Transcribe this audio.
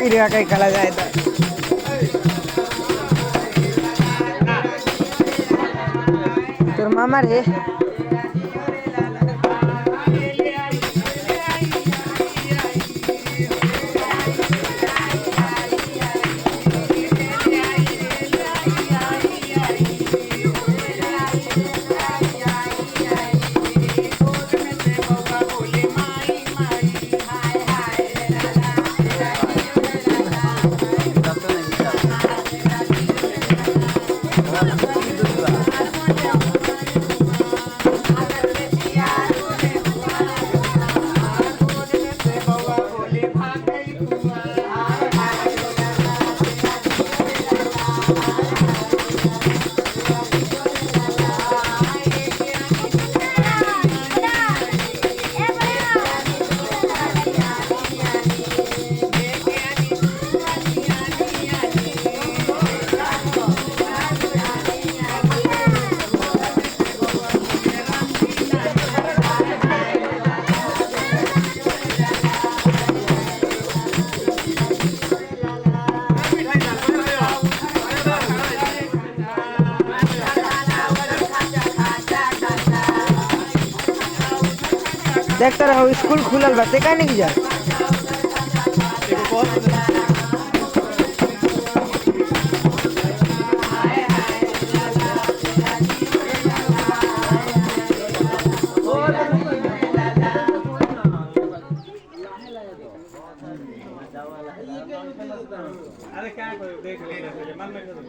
फिर कहीं खड़ा जाए तो তোর মামা রে देखता रहो स्कूल खुलल बा ते काहे नहीं जा अरे क्या करो देख ले मन में करो